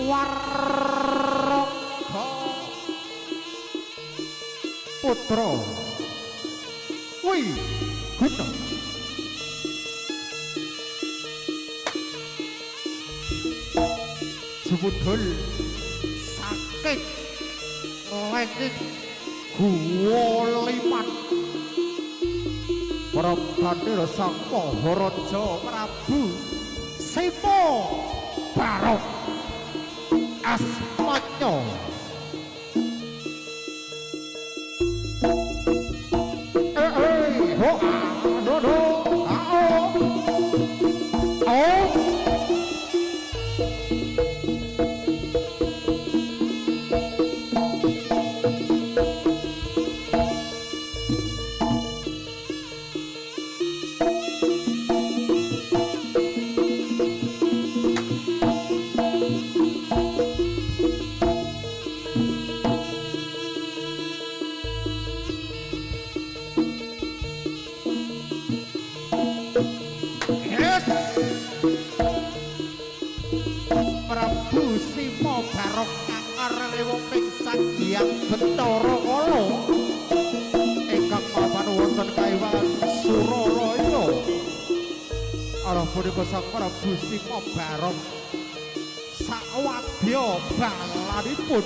Warga putra Wi Guna jebudul sakit lengit guwa liman Prabandira Sang Maharaja Prabu Sima Barok Asmanya ho no no Prabu Sima Barok Kakar Rewa Pingsang Hyang Bentara Kala ingkang papan wonten Kaiwan Suralaya arah punika Sang Prabu Sima Barok sawadya balanipun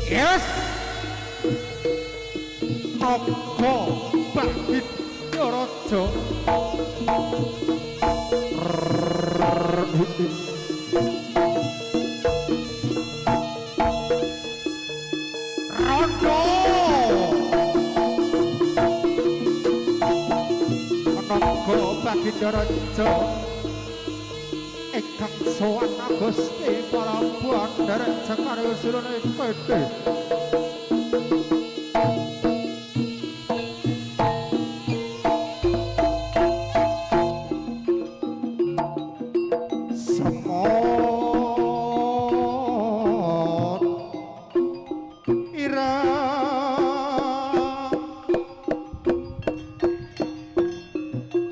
yes Naga Bagindra Raja Randa Naga Bagindra Raja ingkang sowan Gusti Prabu Andarejeng Arya Sirone Pedhe semot ira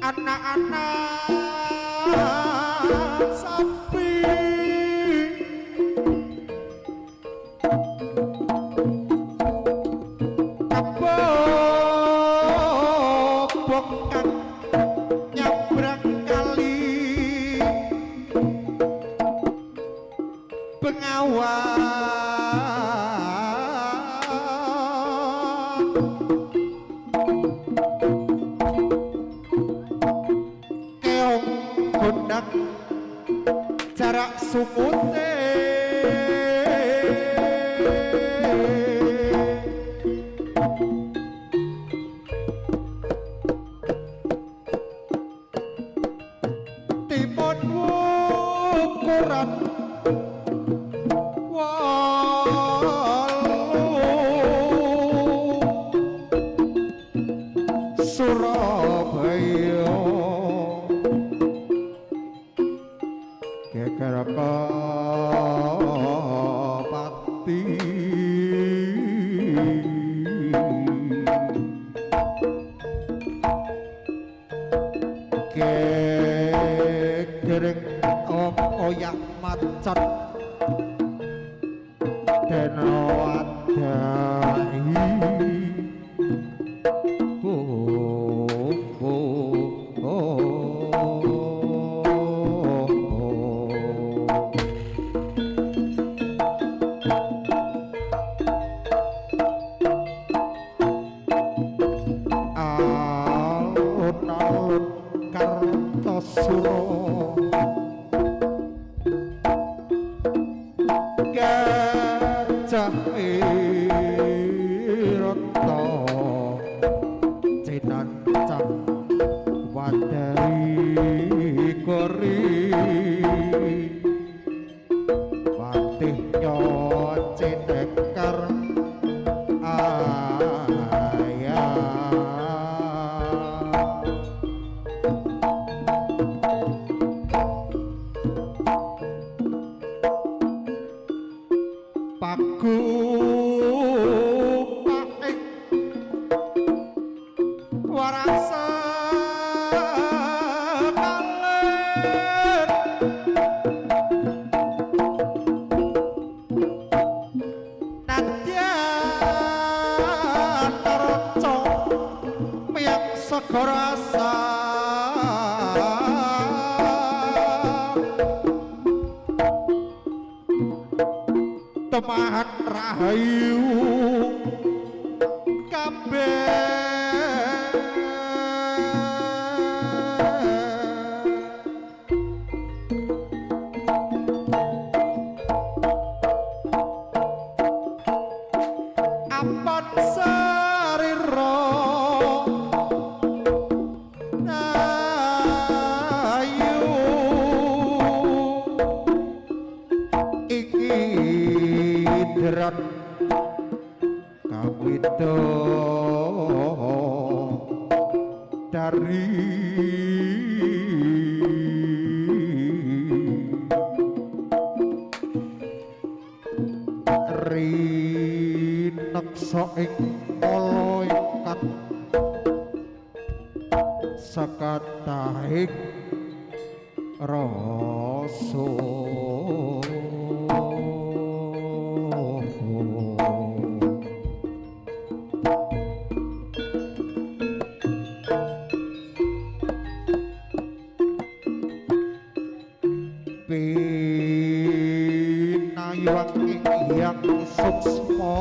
anak-anak sapi kabobongan nyabrang kali Bengawan keong gondang jarak sumute timun wukuran Surabaya geger pati gegereng oyak macan dena wadai alun-alun Kartosuro gajah temahan rahayu kabeh ampun sarira ayu iki drat kawito dari rineksa ing ala ingkang sakatahing rasa pinayuang yang suksma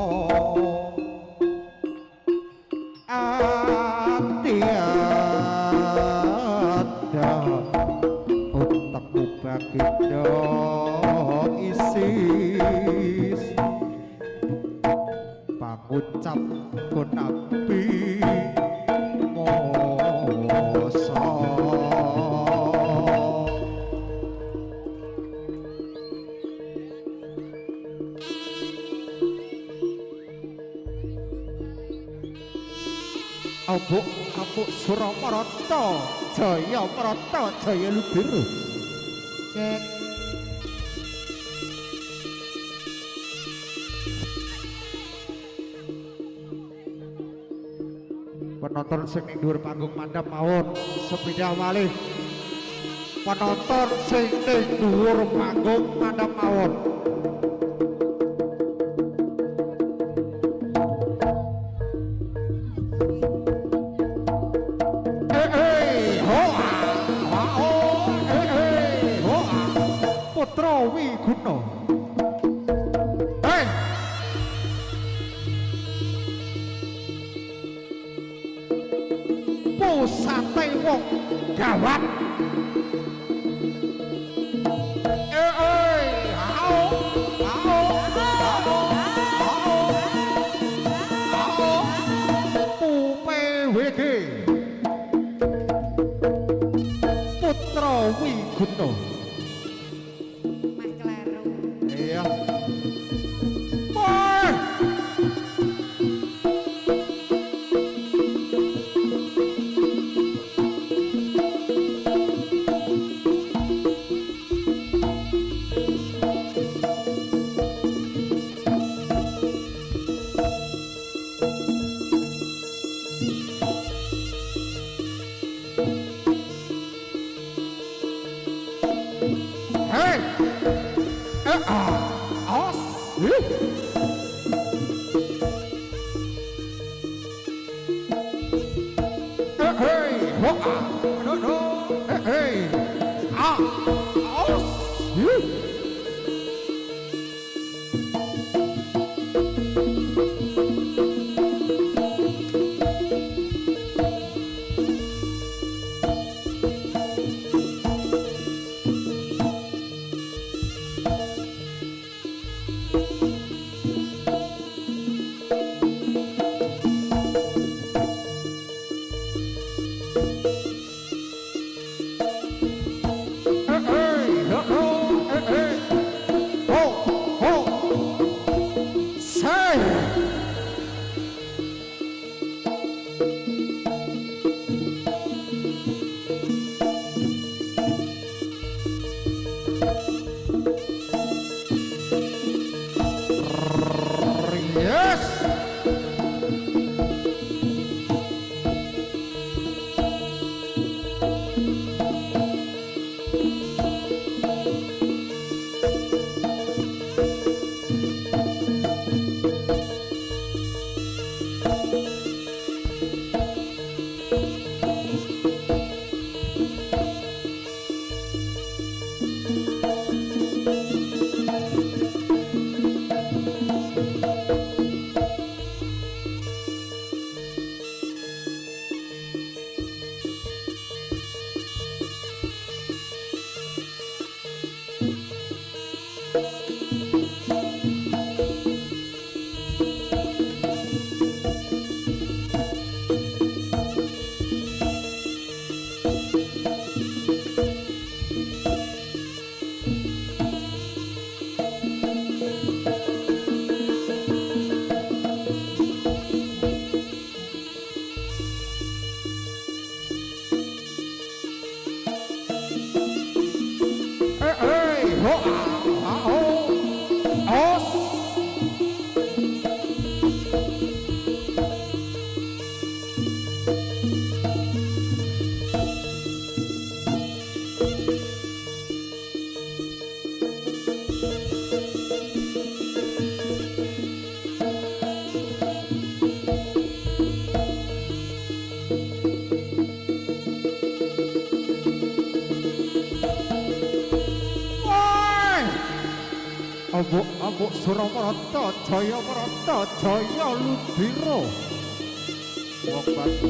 ati-ati otakku bagindo isis pangucap konabi moso Abuk Suramarata Jaya Marata Jaya Lubiru cek penonton sing ning dhuwur panggung mandhap mawon sepeda malih penonton sing ning dhuwur panggung mandhap mawon Putra Wiguna pusate wong gawat PWG Putra Wiguna iya ho oh os Amuk Suramarata Jaya Marata Jaya Ludira wong Batu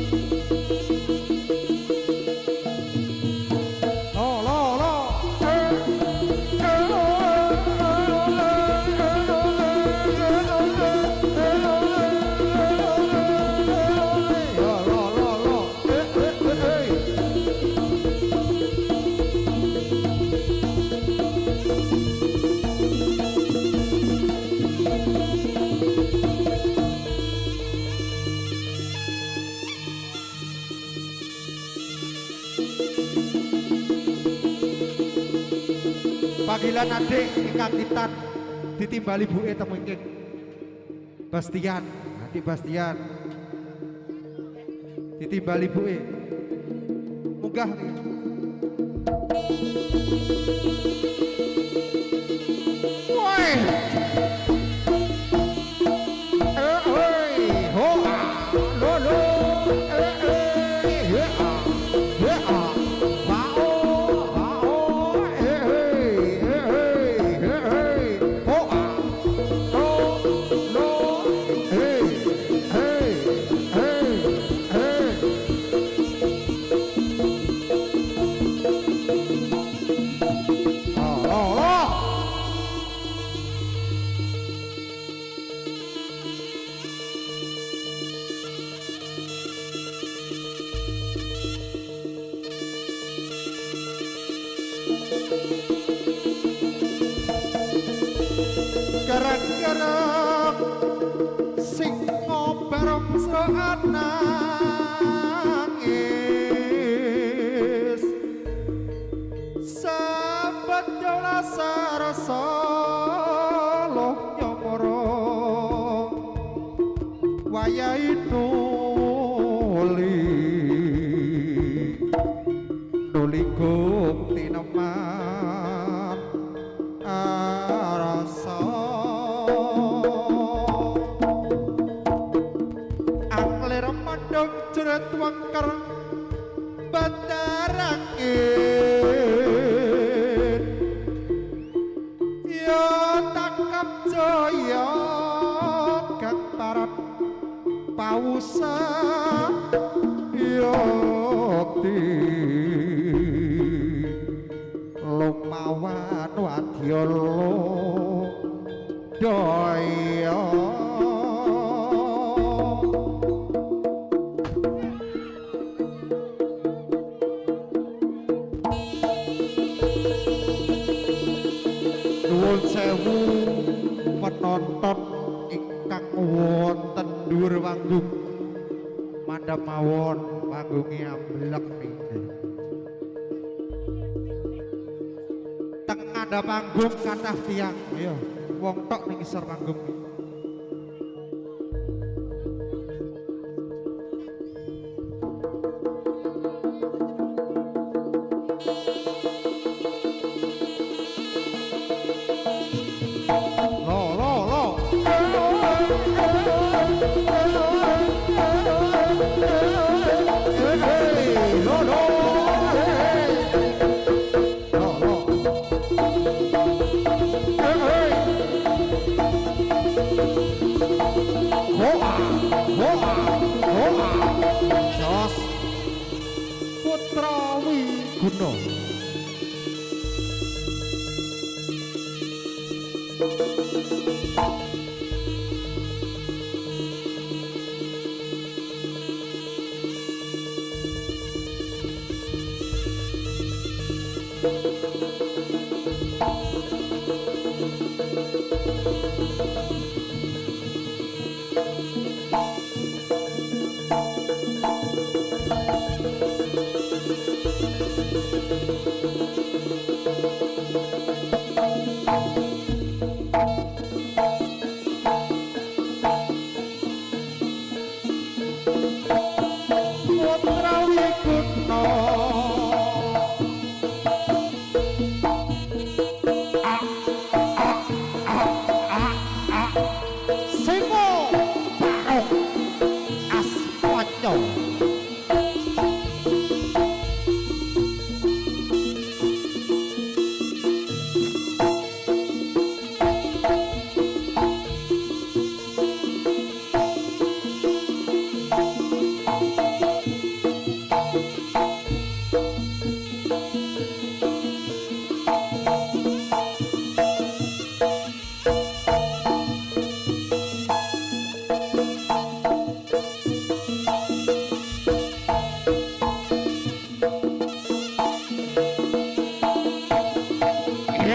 panggilan adik ingkang kitan ditimbali buke temu ingkang Bastian, adik Bastian ditimbali buke munggah woi ho lo lo garang-garang sing ngobarong serat nangis sahabat jola sarasa loh nyomoro wayahe nuli gum tineman arasa angler mandang jerat wangkar bandarakin ya takap jaya kang parat pausa yokti lumawan wadyala daya nuwun sewu penonton ingkang wonten dhuwur panggung mandhap mawon panggunge amblek niki teng ngandhap panggung kathah tiyang ayo wong tok ning isor panggung Jos Putra Wiguna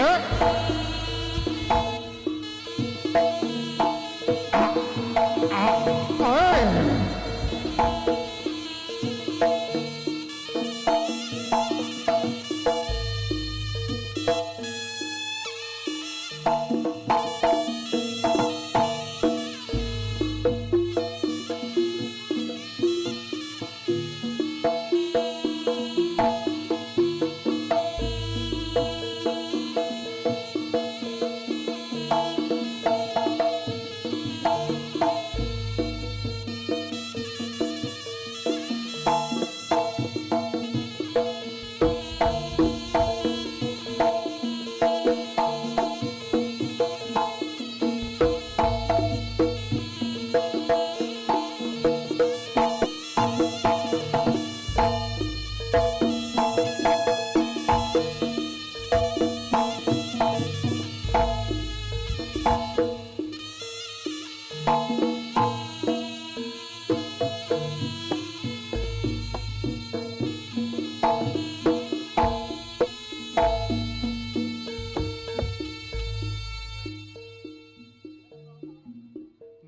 biyen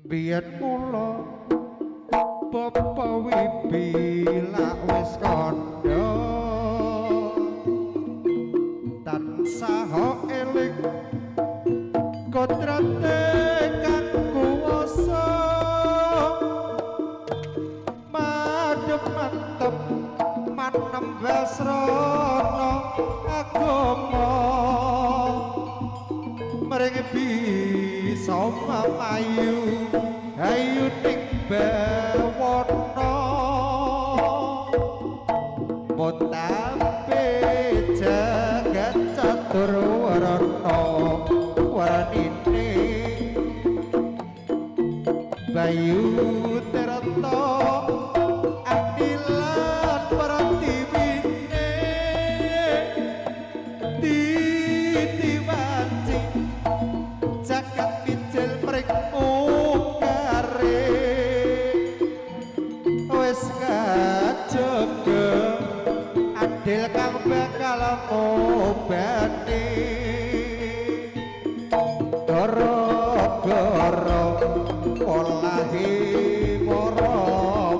biyen mula bapa wibila wis kandha tansah eling kodrate kang kuwasa madhep mantep manem wasrana agama mring bisa mamayu ayu ning bawana motape jagat catur warna warnine bayu terata adilan pratiwine titiwanci jagat pinjel mring adil kang bakal ngobati gara-gara olahe para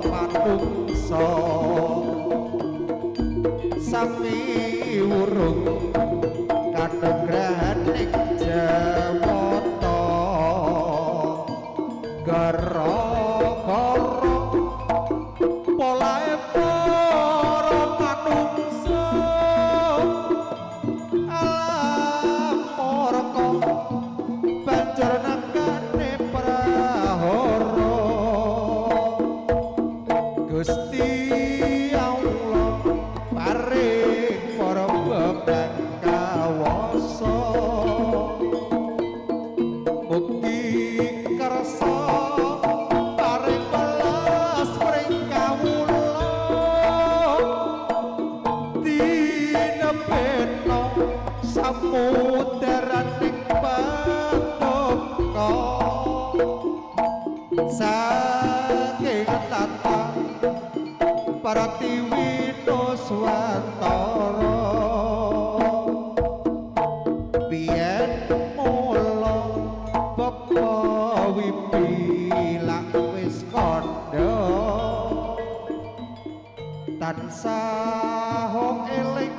manungsa sami urung kanugrahaning jawata gara-gara polahe para manungsa alam morka banjur nangkane prahara Gusti Allah paring para bebang kawasa mugi kersa paring welas pring kawula dinepeno samudaraning paduka saking tata Pratiwina Swatara biyen mula bapa wibila wis kandha tansah eling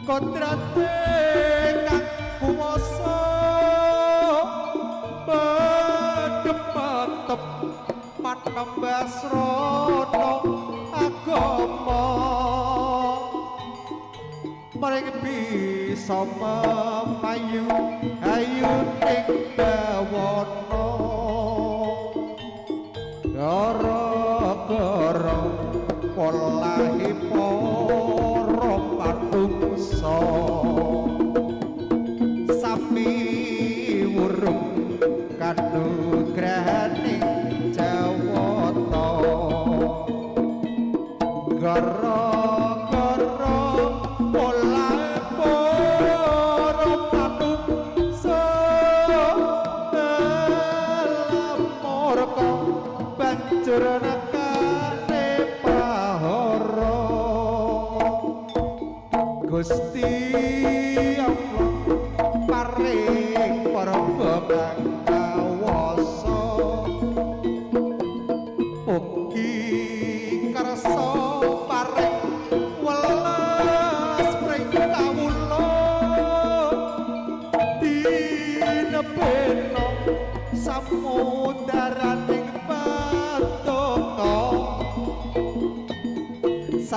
kodrate kang kuwasa madhep mantep manem wasrana agama mring bisa memayu ayu ning bawana gara-gara polahe para manungsa sami urung kanugrahaning jawata gara-gara polahe para manungsa dalam morka banjur nekane pahara Gusti Allah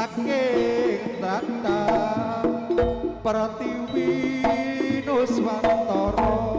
saking tata Pratiwi Nuswantara